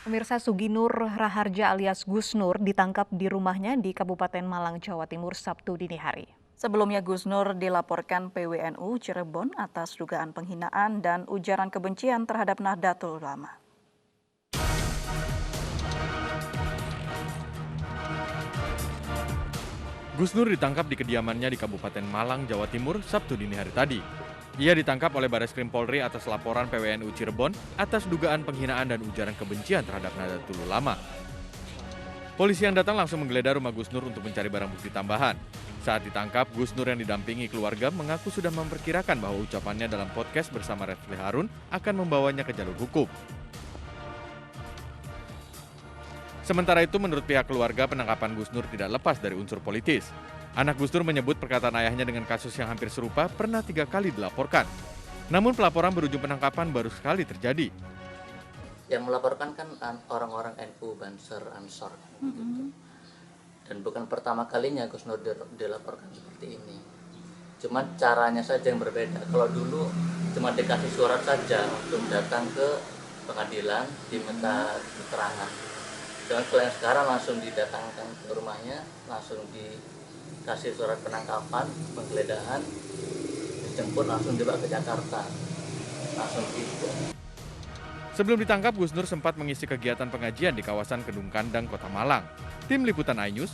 Pemirsa, Suginur Raharja alias Gus Nur ditangkap di rumahnya di Kabupaten Malang, Jawa Timur Sabtu dini hari. Sebelumnya Gus Nur dilaporkan PWNU Cirebon atas dugaan penghinaan dan ujaran kebencian terhadap Nahdlatul Ulama. Gus Nur ditangkap di kediamannya di Kabupaten Malang, Jawa Timur, Sabtu dini hari tadi. Ia ditangkap oleh Bareskrim Polri atas laporan PWNU Cirebon atas dugaan penghinaan dan ujaran kebencian terhadap Nahdlatul Ulama. Polisi yang datang langsung menggeledah rumah Gus Nur untuk mencari barang bukti tambahan. Saat ditangkap, Gus Nur yang didampingi keluarga mengaku sudah memperkirakan bahwa ucapannya dalam podcast bersama Refli Harun akan membawanya ke jalur hukum. Sementara itu, menurut pihak keluarga, penangkapan Gus Nur tidak lepas dari unsur politis. Anak Gus Nur menyebut perkataan ayahnya dengan kasus yang hampir serupa pernah 3 kali dilaporkan. Namun pelaporan berujung penangkapan baru sekali terjadi. Yang melaporkan kan orang-orang NU, Banser, Ansor. Gitu. Dan bukan pertama kalinya Gus Nur dilaporkan seperti ini. Cuma caranya saja yang berbeda. Kalau dulu cuma dikasih surat saja untuk datang ke pengadilan, diminta keterangan. Dengan klien sekarang langsung didatangkan ke rumahnya, langsung dikasih surat penangkapan, penggeledahan, dijemput langsung dibawa ke Jakarta, langsung gitu. Sebelum ditangkap, Gus Nur sempat mengisi kegiatan pengajian di kawasan Kedung Kandang, Kota Malang. Tim Liputan iNews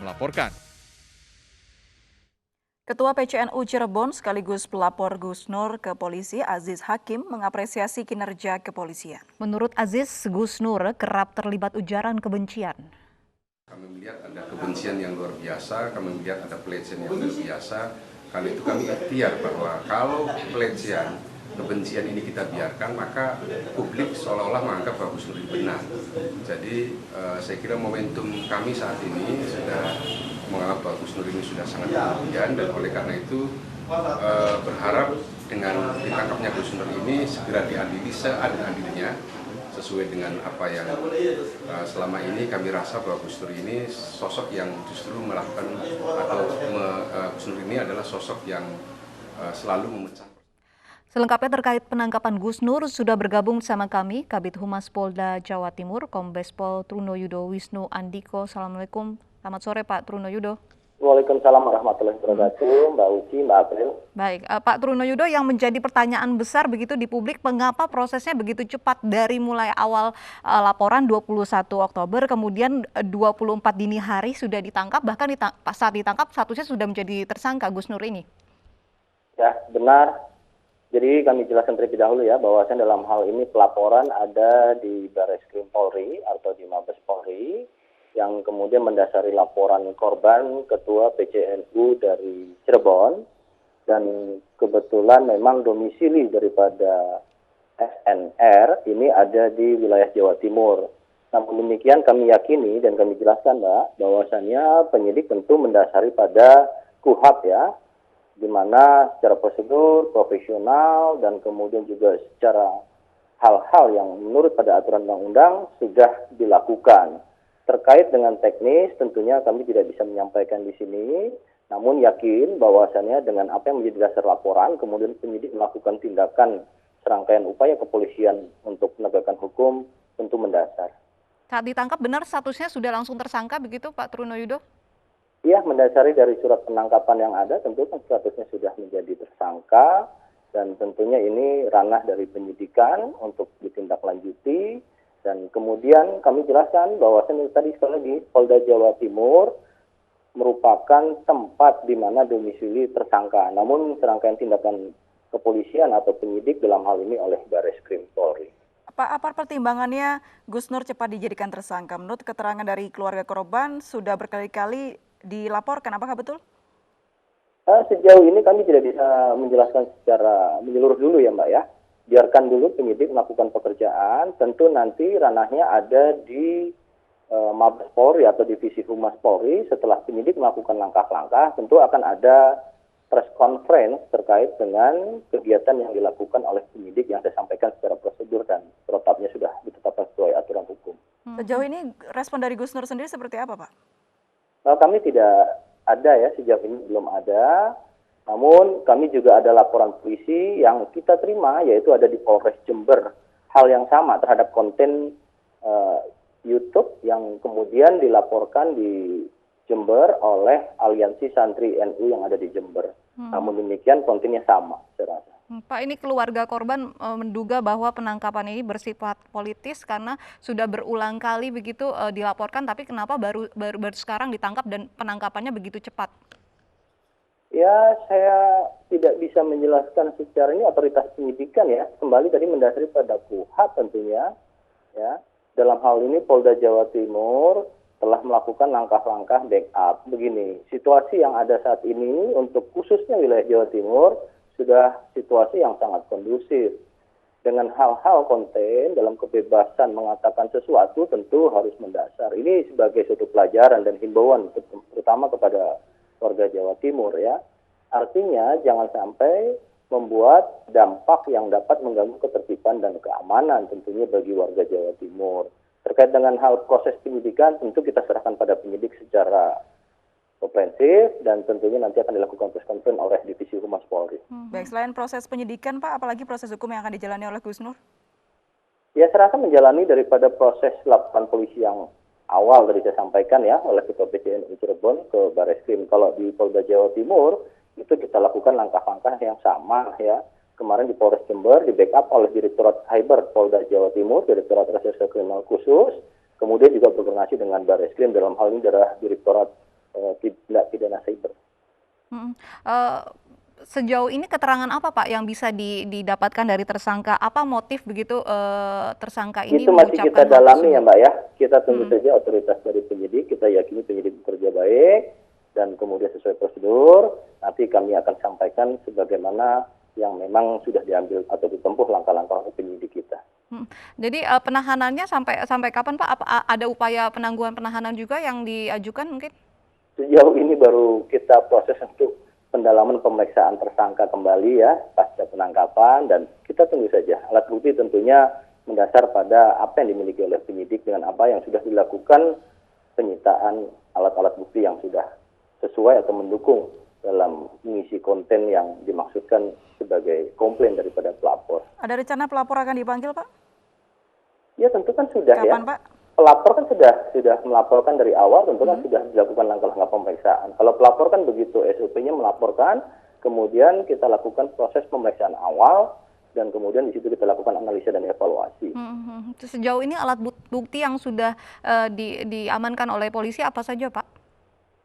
melaporkan. Ketua PCNU Cirebon sekaligus pelapor Gus Nur ke polisi Aziz Hakim mengapresiasi kinerja kepolisian. Menurut Aziz, Gus Nur kerap terlibat ujaran kebencian. Kami melihat ada kebencian yang luar biasa, kami melihat ada pelecehan yang luar biasa. Karena itu kami ikhtiar bahwa kalau pelecehan, kebencian ini kita biarkan, maka publik seolah-olah menganggap bahwa Gus Nur benar. Jadi saya kira momentum kami saat ini sudah menganggap bahwa Gus Nur ini sudah sangat berlebihan, dan oleh karena itu berharap dengan ditangkapnya Gus Nur ini segera diadili seadil-adilnya sesuai dengan apa yang selama ini kami rasa bahwa Gus Nur ini sosok yang justru melakukan atau Gus Nur ini adalah sosok yang selalu memecah. Selengkapnya terkait penangkapan Gus Nur sudah bergabung sama kami Kabid Humas Polda Jawa Timur Kombes Pol Trunoyudo Wisnu Andiko. Assalamualaikum. Selamat sore Pak Trunoyudo. Waalaikumsalam warahmatullahi wabarakatuh, Mbak Uci, Mbak April. Baik, Pak Trunoyudo, yang menjadi pertanyaan besar begitu di publik, mengapa prosesnya begitu cepat dari mulai awal laporan 21 Oktober, kemudian 24 dini hari sudah ditangkap, bahkan saat ditangkap statusnya sudah menjadi tersangka Gus Nur ini? Ya, benar. Jadi kami jelaskan terlebih dahulu ya, bahwasanya dalam hal ini pelaporan ada di Bareskrim Polri atau di Mabes Polri, yang kemudian mendasari laporan korban Ketua PCNU dari Cirebon, dan kebetulan memang domisili daripada SNR ini ada di wilayah Jawa Timur. Namun demikian kami yakini dan kami jelaskan Mbak, bahwasannya penyidik tentu mendasari pada KUHP ya, di mana secara prosedur, profesional, dan kemudian juga secara hal-hal yang menurut pada aturan undang-undang sudah dilakukan. Terkait dengan teknis, tentunya kami tidak bisa menyampaikan di sini, namun yakin bahwasannya dengan apa yang menjadi dasar laporan, kemudian penyidik melakukan tindakan serangkaian upaya kepolisian untuk penegakan hukum tentu mendasar. Saat ditangkap benar statusnya sudah langsung tersangka begitu Pak Trunoyudo? Iya, mendasari dari surat penangkapan yang ada, tentu kan statusnya sudah menjadi tersangka, dan tentunya ini ranah dari penyidikan untuk ditindaklanjuti. Dan kemudian kami jelaskan bahwa tadi sekali lagi Polda Jawa Timur merupakan tempat di mana domisili tersangka. Namun serangkaian tindakan kepolisian atau penyidik dalam hal ini oleh Bareskrim Polri. Apa pertimbangannya Gus Nur cepat dijadikan tersangka? Menurut keterangan dari keluarga korban sudah berkali-kali dilaporkan, apakah betul? Sejauh ini kami tidak bisa menjelaskan secara menyeluruh dulu ya Mbak ya. Biarkan dulu penyidik melakukan pekerjaan, tentu nanti ranahnya ada di Mabes Polri atau Divisi Humas Polri. Setelah penyidik melakukan langkah-langkah, tentu akan ada press conference terkait dengan kegiatan yang dilakukan oleh penyidik yang saya sampaikan secara prosedur dan protapnya sudah ditetapkan sesuai aturan hukum. Sejauh ini respon dari Gus Nur sendiri seperti apa Pak? Kami tidak ada ya, sejauh ini belum ada. Namun kami juga ada laporan polisi yang kita terima, yaitu ada di Polres Jember. Hal yang sama terhadap konten yang kemudian dilaporkan di Jember oleh Aliansi Santri NU yang ada di Jember. Namun demikian kontennya sama, saya rasa. Pak, ini keluarga korban menduga bahwa penangkapan ini bersifat politis karena sudah berulang kali begitu dilaporkan, tapi kenapa baru sekarang ditangkap dan penangkapannya begitu cepat? Ya, saya tidak bisa menjelaskan secara ini otoritas penyidikan ya. Kembali tadi mendasari pada KUHP tentunya. Ya, dalam hal ini Polda Jawa Timur telah melakukan langkah-langkah backup. Begini, situasi yang ada saat ini untuk khususnya wilayah Jawa Timur sudah situasi yang sangat kondusif. Dengan hal-hal konten dalam kebebasan mengatakan sesuatu tentu harus mendasar. Ini sebagai suatu pelajaran dan himbauan terutama kepada warga Jawa Timur ya. Artinya jangan sampai membuat dampak yang dapat mengganggu ketertiban dan keamanan tentunya bagi warga Jawa Timur. Terkait dengan hal proses penyidikan tentu kita serahkan pada penyidik secara komprehensif dan tentunya nanti akan dilakukan press conference oleh Divisi Humas Polri. Baik, selain proses penyidikan Pak, apalagi proses hukum yang akan dijalani oleh Gus Nur? Ya, saya rasa menjalani daripada proses laporan polisi yang awal tadi saya sampaikan ya oleh Ketua PCNU Cirebon ke Bareskrim. Kalau di Polda Jawa Timur itu kita lakukan langkah-langkah yang sama ya. Kemarin di Polres Jember di backup oleh Direktorat Cyber Polda Jawa Timur, Direktorat Reserse Kriminal Khusus, kemudian juga berkoordinasi dengan Bareskrim dalam hal ini adalah Direktorat Tindak Pidana Cyber. Sejauh ini keterangan apa Pak yang bisa didapatkan dari tersangka? Apa motif begitu tersangka ini itu masih kita mengucapkan hal dalami tersebut? ya Mbak ya. Kita tunggu saja otoritas dari penyidik. Kita yakini penyidik bekerja baik dan kemudian sesuai prosedur. Nanti kami akan sampaikan sebagaimana yang memang sudah diambil atau ditempuh langkah-langkah penyidik kita. Jadi penahanannya sampai kapan Pak? Ada upaya penangguhan penahanan juga yang diajukan mungkin? Sejauh ini baru kita proses untuk pendalaman pemeriksaan tersangka kembali ya pasca penangkapan dan kita tunggu saja. Alat bukti tentunya mendasar pada apa yang dimiliki oleh penyidik dengan apa yang sudah dilakukan penyitaan alat-alat bukti yang sudah sesuai atau mendukung dalam mengisi konten yang dimaksudkan sebagai komplain daripada pelapor. Ada rencana pelapor akan dipanggil Pak? Ya tentu kan sudah. Kapan ya. Pak? Pelapor kan sudah melaporkan dari awal, tentu kan sudah dilakukan langkah-langkah pemeriksaan. Kalau pelapor kan begitu SOP-nya melaporkan, kemudian kita lakukan proses pemeriksaan awal, dan kemudian di situ kita lakukan analisa dan evaluasi. Sejauh ini alat bukti yang sudah diamankan oleh polisi apa saja Pak?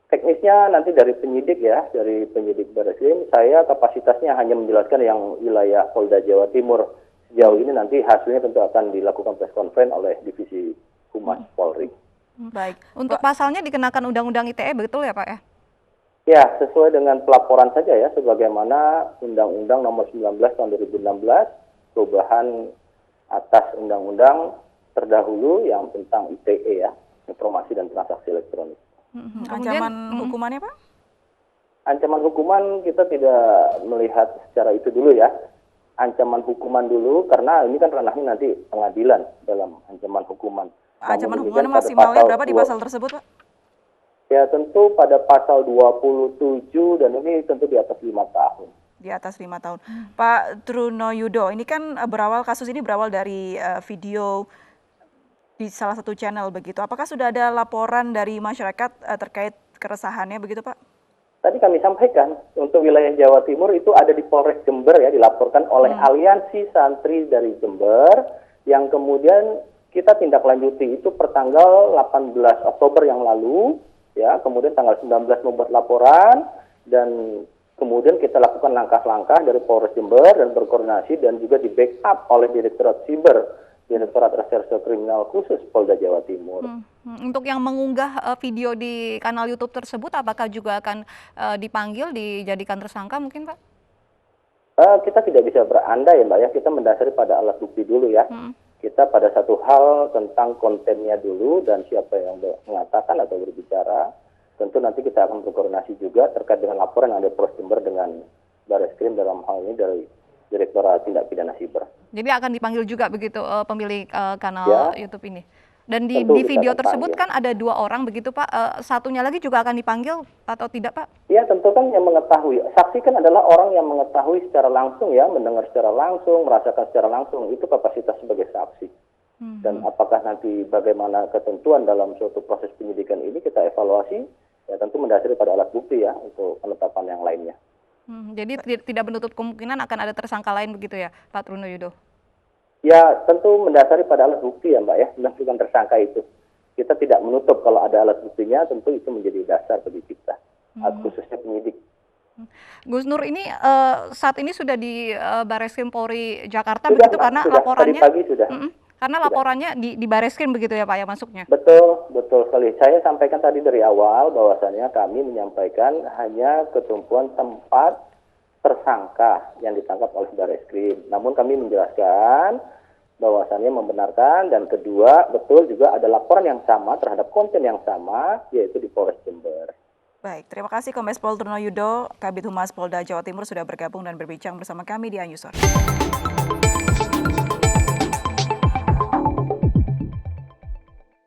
Teknisnya nanti dari penyidik ya, dari penyidik Bareskrim, saya kapasitasnya hanya menjelaskan yang wilayah Polda Jawa Timur. Sejauh ini nanti hasilnya tentu akan dilakukan press conference oleh Divisi Humas Polri. Baik. Untuk pasalnya dikenakan Undang-Undang ITE betul ya Pak ya? Ya, sesuai dengan pelaporan saja ya, sebagaimana Undang-Undang Nomor 19 Tahun 2016, perubahan atas Undang-Undang terdahulu yang tentang ITE ya, Informasi dan Transaksi Elektronik. Ancaman hukumannya Pak? Ancaman hukuman kita tidak melihat secara itu dulu ya. Ancaman hukuman dulu karena ini kan ranahnya nanti pengadilan dalam ancaman hukuman. Ancaman hukuman maksimalnya berapa di pasal tersebut Pak? Ya tentu pada pasal 27 dan ini tentu di atas 5 tahun. Di atas 5 tahun. Pak Truno Yudo, ini kan kasus ini berawal dari video di salah satu channel begitu. Apakah sudah ada laporan dari masyarakat terkait keresahannya begitu Pak? Tadi kami sampaikan untuk wilayah Jawa Timur itu ada di Polres Jember ya, dilaporkan oleh Aliansi Santri dari Jember yang kemudian kita tindak lanjuti itu pertanggal 18 Oktober yang lalu ya, kemudian tanggal 19 membuat laporan dan kemudian kita lakukan langkah-langkah dari Polres Jember dan berkoordinasi dan juga di backup oleh Direktorat Cyber, Direktorat Reserse Kriminal Khusus Polda Jawa Timur. Untuk yang mengunggah video di kanal YouTube tersebut, apakah juga akan dipanggil, dijadikan tersangka mungkin Pak? Kita tidak bisa berandai ya Mbak ya, kita mendasari pada alat bukti dulu ya. Kita pada satu hal tentang kontennya dulu dan siapa yang mengatakan atau berbicara. Tentu nanti kita akan berkoordinasi juga terkait dengan laporan yang ada Polres Jember dengan Bareskrim dalam hal ini dari Direktorat Tindak Pidana Siber. Jadi akan dipanggil juga begitu pemilik kanal YouTube ini. Dan di video tersebut kan ada 2 orang begitu Pak. Satunya lagi juga akan dipanggil atau tidak Pak? Ya tentu kan yang mengetahui. Saksi kan adalah orang yang mengetahui secara langsung ya, mendengar secara langsung, merasakan secara langsung. Itu kapasitas sebagai saksi. Dan apakah nanti bagaimana ketentuan dalam suatu proses penyidikan ini kita evaluasi, ya tentu mendasari pada alat bukti ya untuk penetapan yang lainnya. Jadi tidak menutup kemungkinan akan ada tersangka lain begitu ya, Pak Truno Yudo? Ya tentu mendasari pada alat bukti ya Mbak ya, menentukan tersangka itu. Kita tidak menutup kalau ada alat buktinya, tentu itu menjadi dasar bagi kita, khususnya penyidik. Gus Nur ini saat ini sudah di Barreskrim Polri Jakarta Sudah, begitu Mbak, karena sudah. laporannya Tadi pagi sudah. karena laporannya di Barreskrim begitu ya Pak ya masuknya. Betul sekali. Saya sampaikan tadi dari awal bahwasannya kami menyampaikan hanya ketumpuan tempat tersangka yang ditangkap oleh Barreskrim. Namun kami menjelaskan bahwasannya membenarkan dan kedua betul juga ada laporan yang sama terhadap konten yang sama yaitu di Polres Jember. Baik, terima kasih Kombes Pol Truno Yudo, Kabid Humas Polda Jawa Timur sudah bergabung dan berbincang bersama kami di Anyusor.